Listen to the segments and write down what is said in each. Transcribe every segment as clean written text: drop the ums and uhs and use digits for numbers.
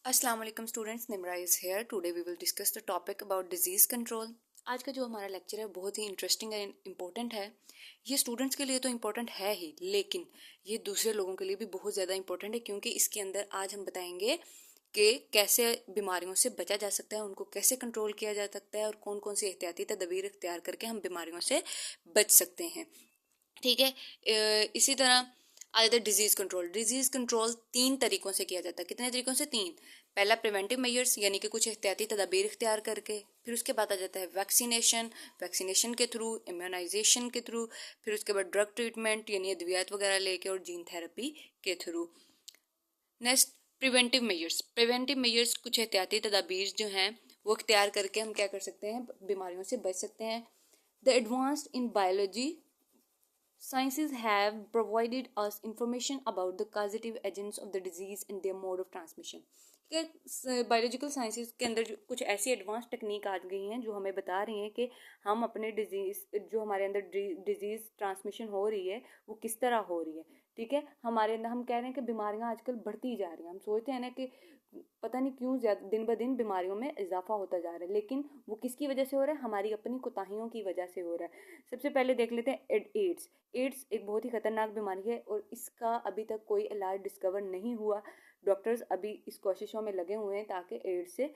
अस्सलाम वालेकुम students, Nimra is here. Today we will discuss the topic about disease control. आज का जो हमारा लेक्चर है बहुत ही इंटरेस्टिंग एंड इम्पोर्टेंट है। ये स्टूडेंट्स के लिए तो इम्पोर्टेंट है ही, लेकिन ये दूसरे लोगों के लिए भी बहुत ज़्यादा इम्पोर्टेंट है, क्योंकि इसके अंदर आज हम बताएंगे कि कैसे बीमारियों से बचा जा सकता है, उनको कैसे कंट्रोल किया जा सकता है और कौन कौन सी एहतियाती तदबीर इख्तियार करके हम बीमारियों से बच सकते हैं। ठीक है। इसी तरह आइदर डिजीज कंट्रोल 3 तरीकों से किया जाता है। कितने तरीकों से? 3। पहला प्रिवेंटिव मेजर्स, यानी कि कुछ एहतियाती तदाबीर इख्तियार करके। फिर उसके बाद आ जाता है वैक्सीनेशन के थ्रू, इम्यूनाइजेशन के थ्रू। फिर उसके बाद ड्रग ट्रीटमेंट, यानी अद्वियात वगैरह लेके, और जीन थेरेपी के थ्रू। नेक्स्ट, प्रिवेंटिव मेजर्स कुछ एहतियाती तदाबीर जो हैं वो इख्तियार करके हम क्या कर सकते हैं, बीमारियों से बच सकते हैं। The advanced in biology Sciences have provided us information about the causative agents of the disease and their mode of transmission. Biological sciences के अंदर कुछ ऐसी एडवांस टेक्निक आ गई हैं जो हमें बता रही हैं कि हम अपने डिजीज, जो हमारे अंदर डिजीज ट्रांसमिशन हो रही है वो किस तरह हो रही है। ठीक है, हमारे अंदर हम कह रहे हैं कि बीमारियां आजकल बढ़ती जा रही हैं। हम सोचते हैं ना कि पता नहीं क्यों ज्यादा दिन ब दिन बीमारियों में इजाफा होता जा रहा है, लेकिन वो किसकी वजह से हो रहा है? हमारी अपनी कोताहियों की वजह से हो रहा है। सबसे पहले देख लेते हैं एड्स एक बहुत ही खतरनाक बीमारी है और इसका अभी तक कोई इलाज डिस्कवर नहीं हुआ। डॉक्टर्स अभी इस कोशिशों में लगे हुए हैं ताकि एड्स से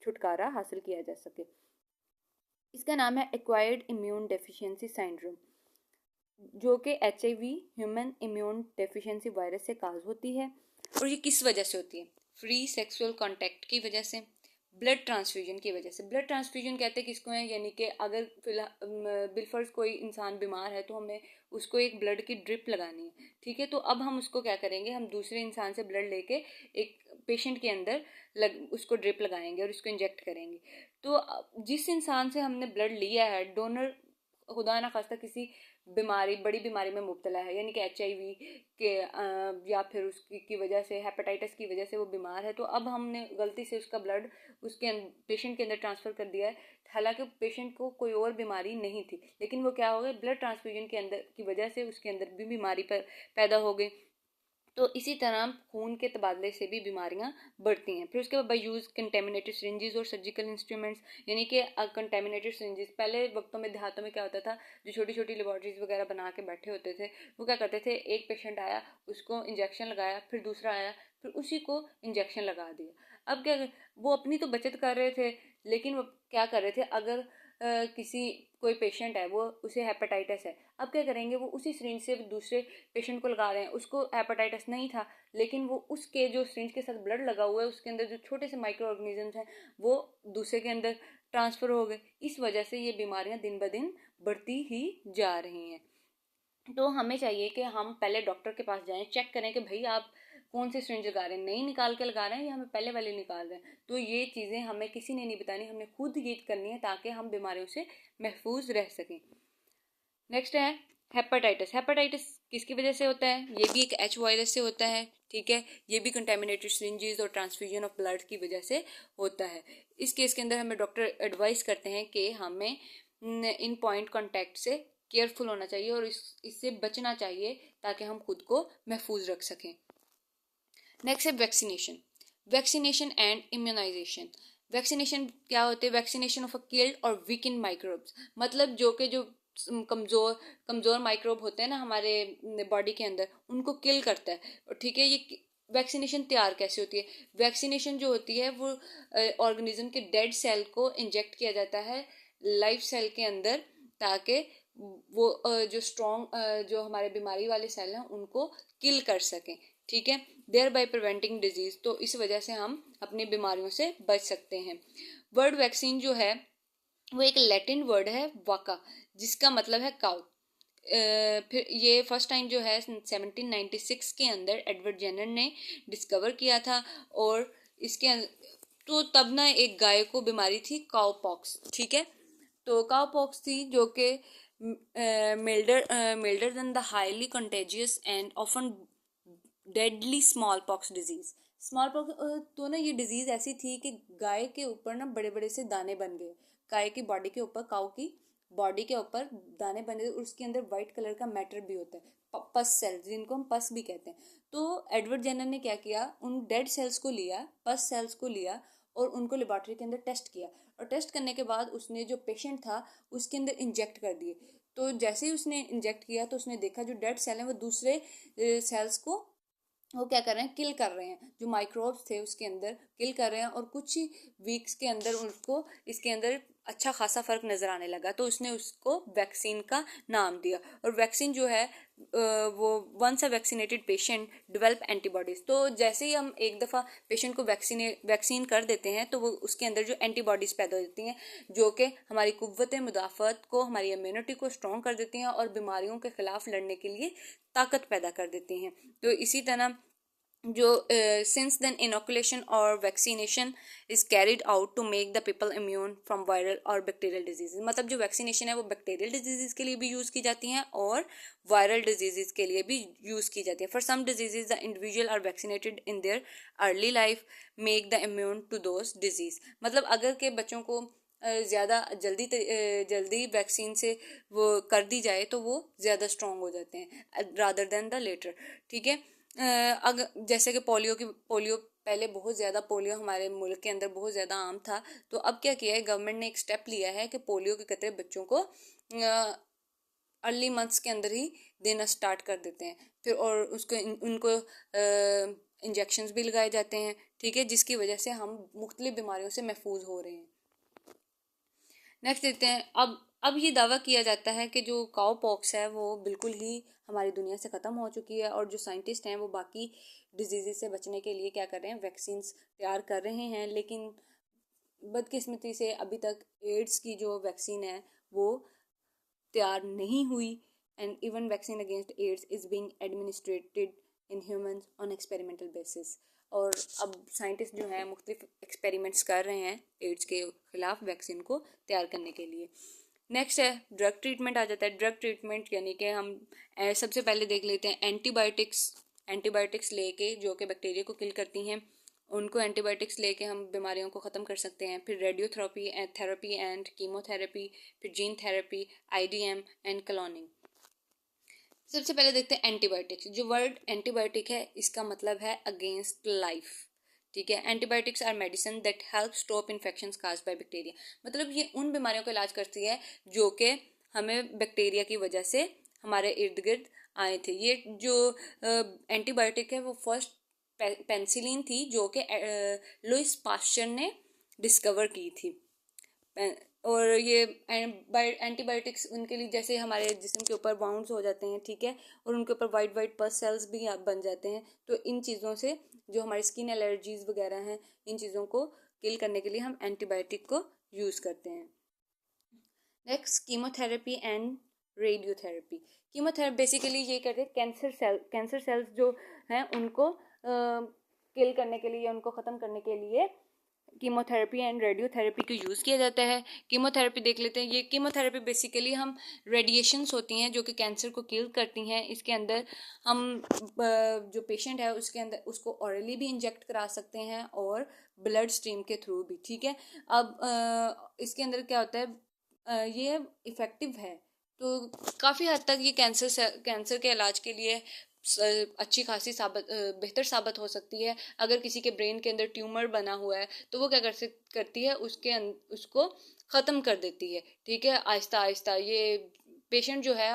छुटकारा हासिल किया जा सके। इसका नाम है एक्वायर्ड इम्यून डेफिशिएंसी सिंड्रोम, जो कि HIV human immune deficiency virus से काज होती है। और ये किस वजह से होती है? फ्री सेक्सुअल कांटेक्ट की वजह से, ब्लड ट्रांसफ्यूजन की वजह से। ब्लड ट्रांसफ्यूजन कहते हैं किसको है? यानी कि अगर फिलहाल बिलफर्ज कोई इंसान बीमार है तो हमें उसको एक ब्लड की ड्रिप लगानी है। ठीक है, तो अब हम उसको क्या करेंगे, हम दूसरे इंसान से ब्लड लेके एक पेशेंट के अंदर उसको ड्रिप लगाएंगे और उसको इंजेक्ट करेंगे। तो जिस इंसान से हमने ब्लड लिया है, डोनर खुदा ना खास्ता किसी बड़ी बीमारी में मुब्तला है, यानी कि HIV के या फिर उसकी की वजह से, हेपेटाइटिस की वजह से वो बीमार है, तो अब हमने गलती से उसका ब्लड उसके पेशेंट के अंदर ट्रांसफ़र कर दिया है। हालांकि पेशेंट को कोई और बीमारी नहीं थी, लेकिन वो क्या हो गया, ब्लड ट्रांसफ्यूजन के अंदर की वजह से उसके अंदर भी बीमारी पैदा हो गई। तो इसी तरह खून के तबादले से भी बीमारियां बढ़ती हैं। फिर उसके बाद बाई यूज़ कंटेमिनेटेड सिरिंजेस और सर्जिकल इंस्ट्रूमेंट्स, यानी कि कंटेमिनेटेड सिरिंजेस। पहले वक्तों में देहातों में क्या होता था, जो छोटी छोटी लेबॉर्ट्रीज वगैरह बना के बैठे होते थे, वो क्या करते थे, एक पेशेंट आया उसको इंजेक्शन लगाया, फिर दूसरा आया फिर उसी को इंजेक्शन लगा दिया। अब क्या, वो अपनी तो बचत कर रहे थे, लेकिन वो क्या कर रहे थे, अगर किसी कोई पेशेंट है, वो उसे हेपेटाइटिस है, अब क्या करेंगे, वो उसी सिरिंज से दूसरे पेशेंट को लगा रहे हैं। उसको हेपेटाइटिस नहीं था, लेकिन वो उसके जो सिरिंज के साथ ब्लड लगा हुआ है उसके अंदर जो छोटे से माइक्रो ऑर्गेनिजम्स हैं वो दूसरे के अंदर ट्रांसफ़र हो गए। इस वजह से ये बीमारियां दिन ब दिन बढ़ती ही जा रही हैं। तो हमें चाहिए कि हम पहले डॉक्टर के पास जाएं, चेक करें कि भाई आप कौन से सिरिंज लगा रहे हैं, नई निकाल के लगा रहे हैं या हमें पहले वाले निकाल रहे हैं। तो ये चीज़ें हमें किसी ने नहीं बतानी, हमने खुद ये करनी है ताकि हम बीमारियों से महफूज रह सकें। नेक्स्ट है हेपेटाइटिस किसकी वजह से होता है? ये भी एक H वायरस से होता है। ठीक है, ये भी कंटेमिनेटेड सिरिंजेस और ट्रांसफ्यूजन ऑफ ब्लड की वजह से होता है। इस केस के अंदर हमें डॉक्टर एडवाइस करते हैं कि हमें इन पॉइंट कॉन्टैक्ट से केयरफुल होना चाहिए और इससे बचना चाहिए ताकि हम खुद को महफूज रख सकें। नेक्स्ट है वैक्सीनेशन एंड इम्यूनाइजेशन। वैक्सीनेशन क्या होते हैं? वैक्सीनेशन ऑफ अ किल्ड और वीकेंड माइक्रोब्स, मतलब जो कमज़ोर माइक्रोब होते हैं ना हमारे बॉडी के अंदर, उनको किल करता है। ठीक है, ये वैक्सीनेशन तैयार कैसे होती है? वैक्सीनेशन जो होती है वो ऑर्गेनिज्म के डेड सेल को इंजेक्ट किया जाता है लाइव सेल के अंदर, ताकि वो जो स्ट्रॉन्ग जो हमारे बीमारी वाले सेल हैं उनको किल कर सकें। ठीक है, देयर बाय प्रिवेंटिंग डिजीज। तो इस वजह से हम अपनी बीमारियों से बच सकते हैं। वर्ड वैक्सीन जो है वो एक लैटिन वर्ड है वाका, जिसका मतलब है काउ। फिर ये फर्स्ट टाइम जो है 1796 के अंदर एडवर्ड जेनर ने डिस्कवर किया था। और इसके तो तब ना एक गाय को बीमारी थी काउ पॉक्स। ठीक है, तो काउ पॉक्स थी जो कि milder than the highly contagious and often deadly smallpox disease। Small तो ना ये डिजीज ऐसी थी कि गाय के ऊपर ना बड़े बड़े से दाने बन गए, गाय की बॉडी के ऊपर, काऊ की बॉडी के ऊपर दाने बन गए और उसके अंदर वाइट कलर का मैटर भी होता है। पस सेल्स, जिनको हम पस भी कहते हैं। तो एडवर्ड जेनर ने क्या किया, उन डेड सेल्स को लिया, पस सेल्स को लिया और उनको लेबोरेटरी के अंदर टेस्ट किया, और टेस्ट करने के बाद उसने जो पेशेंट था उसके अंदर इंजेक्ट कर दिए। तो जैसे ही उसने इंजेक्ट किया तो उसने देखा जो डेड सेल हैं वो दूसरे सेल्स को वो क्या कर रहे हैं, किल कर रहे हैं, जो माइक्रोब्स थे उसके अंदर किल कर रहे हैं, और कुछ ही वीक्स के अंदर उनको इसके अंदर अच्छा खासा फर्क नजर आने लगा। तो उसने उसको वैक्सीन का नाम दिया, और वैक्सीन जो है वो once a vaccinated patient develop antibodies. तो जैसे ही हम एक दफ़ा पेशेंट को वैक्सीन कर देते हैं तो वो उसके अंदर जो एंटीबॉडीज पैदा हो जाती हैं, जो कि हमारी कुव्वत मुदाफ़त को, हमारी इम्यूनिटी को स्ट्रॉन्ग कर देती हैं और बीमारियों के खिलाफ लड़ने के लिए ताकत पैदा कर देती हैं। तो इसी तरह जो since then inoculation or vaccination is carried out to make the people immune from viral or bacterial diseases। मतलब जो वैक्सीनेशन है वो बैक्टीरियल डिजीजेस के लिए भी यूज़ की जाती हैं और वायरल डिजीजेस के लिए भी यूज़ की जाती है। For some diseases the individual are vaccinated in their early life make the immune to those disease. मतलब अगर के बच्चों को ज़्यादा जल्दी वैक्सीन से वो कर दी जाए तो वो ज़्यादा स्ट्रॉन्ग हो जाते हैं रादर देन द लेटर। ठीक है, अगर जैसे कि पोलियो पहले बहुत ज़्यादा पोलियो हमारे मुल्क के अंदर बहुत ज़्यादा आम था। तो अब क्या किया है, गवर्नमेंट ने एक स्टेप लिया है कि पोलियो के कतरे बच्चों को अर्ली मंथ्स के अंदर ही देना स्टार्ट कर देते हैं। फिर और उसको उनको इंजेक्शंस भी लगाए जाते हैं। ठीक है, जिसकी वजह से हम मुख्तलिफ बीमारियों से महफूज हो रहे हैं। नेक्स्ट देखते हैं, अब ये दावा किया जाता है कि जो काउ पॉक्स है वो बिल्कुल ही हमारी दुनिया से ख़त्म हो चुकी है, और जो साइंटिस्ट हैं वो बाकी डिजीज़ से बचने के लिए क्या कर रहे हैं, वैक्सीन्स तैयार कर रहे हैं। लेकिन बदकिस्मती से अभी तक एड्स की जो वैक्सीन है वो तैयार नहीं हुई, and even vaccine against AIDS is being administered in humans on experimental basis. और अब साइंटिस्ट जो हैं मुख्तलिफ एक्सपेरिमेंट्स कर रहे हैं एड्स के खिलाफ वैक्सीन को तैयार करने के लिए। नेक्स्ट है ड्रग ट्रीटमेंट आ जाता है। ड्रग ट्रीटमेंट यानी कि हम सबसे पहले देख लेते हैं एंटीबायोटिक्स लेके जो कि बैक्टीरिया को किल करती हैं, उनको एंटीबायोटिक्स लेके हम बीमारियों को ख़त्म कर सकते हैं। फिर रेडियोथेरेपी एंड कीमोथेरेपी, फिर gene therapy, IDM and cloning. सबसे पहले देखते हैं एंटीबायोटिक्स। जो वर्ड एंटीबायोटिक है इसका मतलब है अगेंस्ट लाइफ। ठीक है, antibiotics are medicine that help stop infections caused by bacteria. मतलब ये उन बीमारियों का इलाज करती है जो कि हमें बैक्टीरिया की वजह से हमारे इर्द गिर्द आए थे। ये जो एंटीबायोटिक है वो फर्स्ट पेनिसिलिन थी जो कि लुइस पास्चर ने डिस्कवर की थी। और ये एंटीबायोटिक्स उनके लिए जैसे हमारे जिस्म के ऊपर बाउंड्स हो जाते हैं, ठीक है, और उनके ऊपर वाइट पस सेल्स भी बन जाते हैं। तो इन चीज़ों से जो हमारी स्किन एलर्जीज वगैरह हैं, इन चीज़ों को किल करने के लिए हम एंटीबायोटिक को यूज़ करते हैं। Next chemotherapy and radiotherapy. Chemotherapy basically ये करते हैं कैंसर सेल्स जो हैं उनको किल करने के लिए, उनको ख़त्म करने के लिए कीमोथेरेपी एंड रेडियोथेरेपी को यूज़ किया जाता है। कीमोथेरेपी देख लेते हैं। ये कीमोथेरेपी बेसिकली हम रेडिएशंस होती हैं जो कि कैंसर को किल करती हैं। इसके अंदर हम जो पेशेंट है उसके अंदर उसको ऑरली भी इंजेक्ट करा सकते हैं और ब्लड स्ट्रीम के थ्रू भी। ठीक है, अब इसके अंदर क्या होता है, ये इफ़ेक्टिव है, तो काफ़ी हद तक ये कैंसर के इलाज के लिए अच्छी खासी बेहतर साबित हो सकती है। अगर किसी के ब्रेन के अंदर ट्यूमर बना हुआ है तो वो क्या करती है, उसको ख़त्म कर देती है। ठीक है, आहिस्ता आहिस्ता ये पेशेंट जो है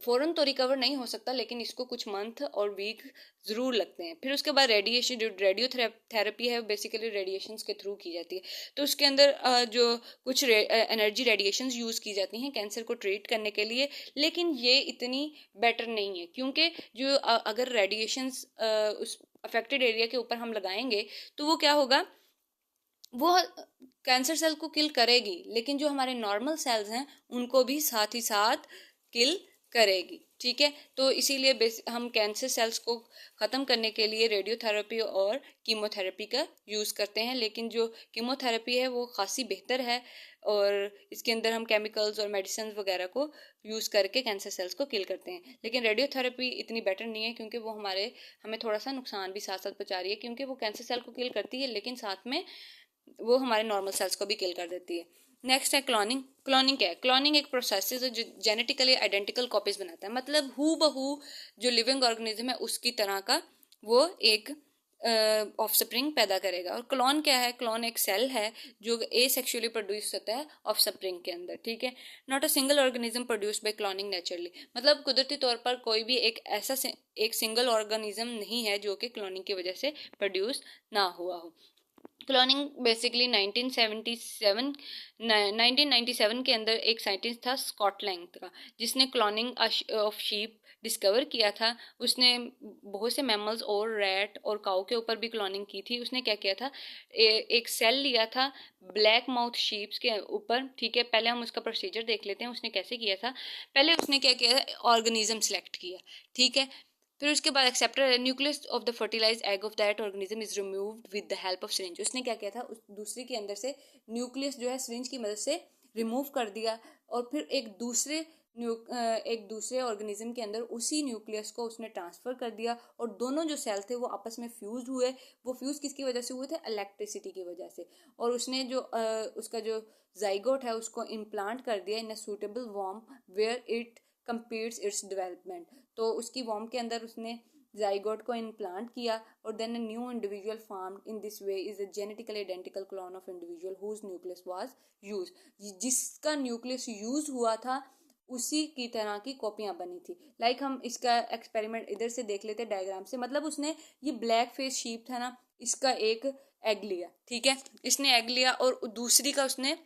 फ़ौरन तो रिकवर नहीं हो सकता, लेकिन इसको कुछ मंथ और वीक ज़रूर लगते हैं। फिर उसके बाद रेडियोथेरेपी है, बेसिकली रेडिएशंस के थ्रू की जाती है। तो उसके अंदर जो कुछ एनर्जी रेडिएशंस यूज़ की जाती हैं कैंसर को ट्रीट करने के लिए, लेकिन ये इतनी बेटर नहीं है, क्योंकि जो अगर रेडिएशंस उस अफेक्टेड एरिया के ऊपर हम लगाएंगे तो वो क्या होगा, वो कैंसर सेल को किल करेगी, लेकिन जो हमारे नॉर्मल सेल्स हैं उनको भी साथ ही साथ किल करेगी। ठीक है, तो इसीलिए हम कैंसर सेल्स को ख़त्म करने के लिए रेडियोथेरेपी और कीमोथेरेपी का यूज़ करते हैं। लेकिन जो कीमोथेरेपी है वो खासी बेहतर है और इसके अंदर हम केमिकल्स और मेडिसिन वगैरह को यूज़ करके कैंसर सेल्स को किल करते हैं। लेकिन रेडियोथेरेपी इतनी बेटर नहीं है, क्योंकि वो हमें थोड़ा सा नुकसान भी साथ साथ पहुंचा रही है, क्योंकि वो कैंसर सेल को किल करती है लेकिन साथ में वो हमारे नॉर्मल सेल्स को भी किल कर देती है। नेक्स्ट है क्लोनिंग। क्लोनिंग क्या है? क्लोनिंग एक प्रोसेस है जो जेनेटिकली आइडेंटिकल कॉपीज बनाता है, मतलब हू बहू जो लिविंग ऑर्गेनिज्म है उसकी तरह का वो एक ऑफस्प्रिंग पैदा करेगा। और क्लोन क्या है? क्लोन एक सेल है जो एसेक्सुअली प्रोड्यूस होता है ऑफस्प्रिंग के अंदर, ठीक है। Not a single organism produced by cloning naturally, मतलब कुदरती तौर पर कोई भी एक सिंगल ऑर्गेनिज्म नहीं है जो कि क्लोनिंग की वजह से प्रोड्यूस ना हुआ हो। क्लोनिंग बेसिकली 1997 के अंदर एक साइंटिस्ट था स्कॉटलैंड का, जिसने क्लोनिंग ऑफ शीप डिस्कवर किया था। उसने बहुत से मैमल्स और रैट और काऊ के ऊपर भी क्लोनिंग की थी। उसने क्या किया था, एक सेल लिया था ब्लैक माउथ शीप्स के ऊपर, ठीक है। पहले हम उसका प्रोसीजर देख लेते हैं उसने कैसे किया था। पहले उसने क्या किया था, ऑर्गेनिज्म सेलेक्ट किया, ठीक है। फिर उसके बाद acceptor nucleus of the fertilised egg of that organism is removed with the help of syringe. उसने क्या किया था, उस दूसरे के अंदर से न्यूक्लियस जो है सिरिंज की मदद से रिमूव कर दिया, और फिर एक दूसरे ऑर्गेनिज्म के अंदर उसी न्यूक्लियस को उसने ट्रांसफर कर दिया, और दोनों जो सेल थे वो आपस में फ्यूज हुए। वो फ्यूज किसकी वजह से हुए थे? इलेक्ट्रिसिटी की वजह से। और उसने जो उसका जो जाइगोट है उसको इम्प्लांट कर दिया in a suitable worm where it completes its development. तो उसकी वॉर्म के अंदर उसने जाइगोट को इम्प्लांट किया, और then a new individual formed in this way is a genetically identical clone of individual whose nucleus was use. जिसका nucleus use हुआ था उसी की तरह की कॉपियां बनी थी। लाइक हम इसका एक्सपेरिमेंट इधर से देख लेते डायग्राम से। मतलब उसने ये ब्लैक फेस शीप था ना, इसका एक एग लिया, ठीक है। इसने एग लिया और दूसरी का उसने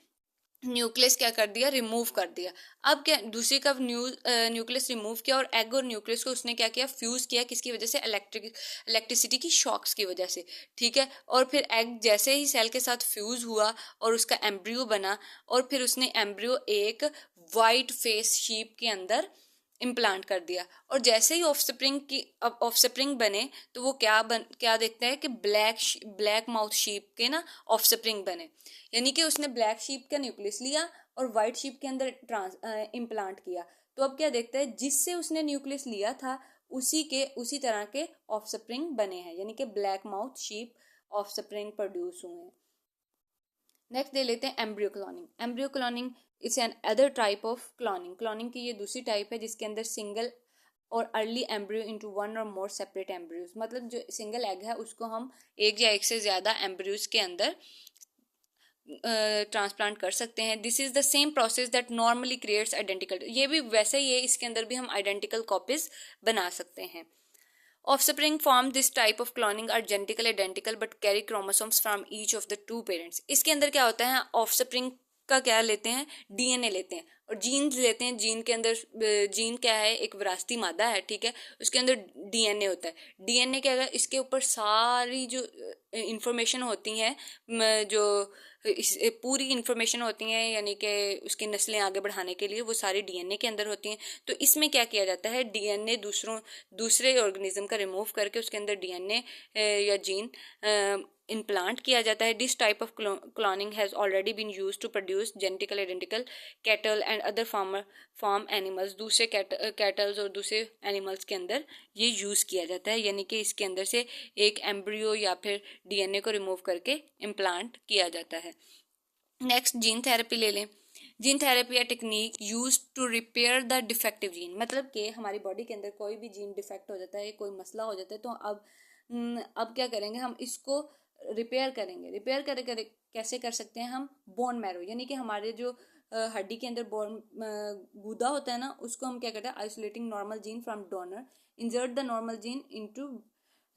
न्यूक्लियस क्या कर दिया, रिमूव कर दिया। अब क्या, दूसरी का न्यूक्लियस रिमूव किया और एग और न्यूक्लियस को उसने क्या किया, फ्यूज किया। किसकी वजह से? इलेक्ट्रिसिटी की शॉक्स की वजह से, ठीक है। और फिर एग जैसे ही सेल के साथ फ्यूज हुआ और उसका एम्ब्रियो बना, और फिर उसने एम्ब्रियो एक वाइट फेस शीप के अंदर इम्प्लांट कर दिया। और जैसे ही ऑफस्प्रिंग बने तो वो क्या देखते हैं कि ब्लैक माउथ शीप के ना ऑफस्प्रिंग बने। यानी कि उसने ब्लैक शीप का न्यूक्लियस लिया और व्हाइट शीप के अंदर इम्प्लांट किया। तो अब क्या देखते हैं, जिससे उसने न्यूक्लियस लिया था उसी तरह के ऑफस्प्रिंग बने हैं, यानी कि black mouth sheep offspring produce हुए हैं। नेक्स्ट दे लेते हैं embryo cloning. Embryo cloning it's an other type of cloning. Cloning की ये दूसरी टाइप है जिसके अंदर सिंगल और अर्ली एम्ब्रियो इनटू वन और मोर सेपरेट एम्ब्रियोज, मतलब जो सिंगल एग है उसको हम एक या एक से ज्यादा एम्ब्रियोज के अंदर ट्रांसप्लांट कर सकते हैं। This is the same process that normally creates identical. ये भी वैसे ही है, इसके अंदर भी हम आइडेंटिकल कॉपीज बना सकते हैं। Offspring form this type of cloning are genetically identical but carry chromosomes from each of the two parents। इसके अंदर क्या होता है, ऑफस्प्रिंग का क्या लेते हैं, डीएनए लेते हैं और जीन्स लेते हैं। जीन के अंदर जीन क्या है, एक विरासती मादा है, ठीक है। उसके अंदर डीएनए होता है। डीएनए क्या है, इसके ऊपर सारी जो इंफॉर्मेशन होती हैं, जो पूरी इंफॉर्मेशन होती हैं, यानी कि उसकी नस्लें आगे बढ़ाने के लिए वो सारी डीएनए के अंदर होती हैं। तो इसमें क्या किया जाता है, डीएनए दूसरे ऑर्गेनिज्म का रिमूव करके उसके अंदर डीएनए या जीन इम्प्लांट किया जाता है। This type of cloning has already been used to produce genetically identical cattle and other farm animals. दूसरे कैटल्स और दूसरे एनिमल्स के अंदर ये यूज किया जाता है, यानी कि इसके अंदर से एक एम्ब्रियो या फिर डीएनए को रिमूव करके इम्प्लांट किया जाता है। नेक्स्ट जीन थेरेपी ले लें। जीन थेरेपी या technique use to repair the defective gene, मतलब कि हमारी बॉडी के अंदर कोई भी जीन डिफेक्ट हो जाता है, कोई मसला हो जाता है, तो अब क्या करेंगे, हम इसको रिपेयर करेंगे। रिपेयर करे कैसे कर सकते हैं हम, बोन मैरो, यानी कि हमारे जो हड्डी के अंदर बोन गूदा होता है ना, उसको हम क्या करते हैं, isolating normal gene from donor, insert the normal gene into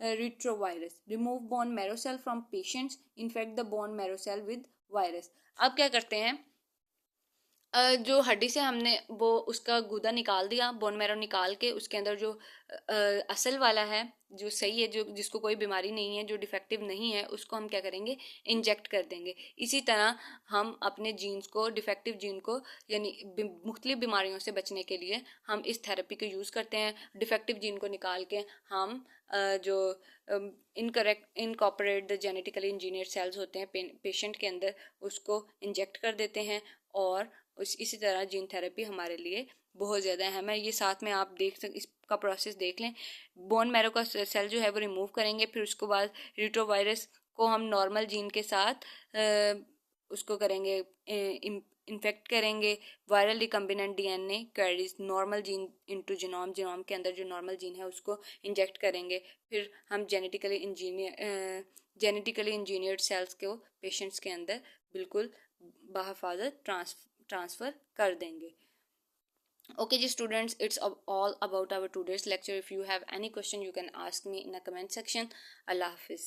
retrovirus, remove bone marrow cell from patients, infect the bone marrow cell with virus। अब क्या करते हैं, जो हड्डी से हमने वो उसका गूदा निकाल दिया, बोन मैरो निकाल के उसके अंदर जो असल वाला है, जो सही है, जो जिसको कोई बीमारी नहीं है, जो डिफेक्टिव नहीं है, उसको हम क्या करेंगे, इंजेक्ट कर देंगे। इसी तरह हम अपने जीन्स को, डिफेक्टिव जीन को, यानी मुख्तलिफ बीमारियों से बचने के लिए हम इस थेरेपी को यूज़ करते हैं। डिफेक्टिव जीन को निकाल के हम जो incorporate the genetically engineer cells होते हैं पेशेंट के अंदर, उसको इंजेक्ट कर देते हैं। और इसी तरह जीन थेरेपी हमारे लिए बहुत ज़्यादा अहम है। ये साथ में आप इसका प्रोसेस देख लें। बोन मैरो का सेल जो है वो रिमूव करेंगे, फिर उसके बाद रिट्रोवायरस को हम नॉर्मल जीन के साथ उसको करेंगे इन्फेक्ट करेंगे। Viral recombinant DNA carries normal gene into genome, genome के अंदर जो नॉर्मल जीन है उसको इंजेक्ट करेंगे। फिर हम जेनेटिकली इंजीनियर्ड सेल्स को पेशेंट्स के अंदर बिल्कुल बहिफाजत ट्रांसफ़र कर देंगे। Okay, students, it's all about our today's lecture. If you have any question, you can ask me in the comment section. Allah Hafiz.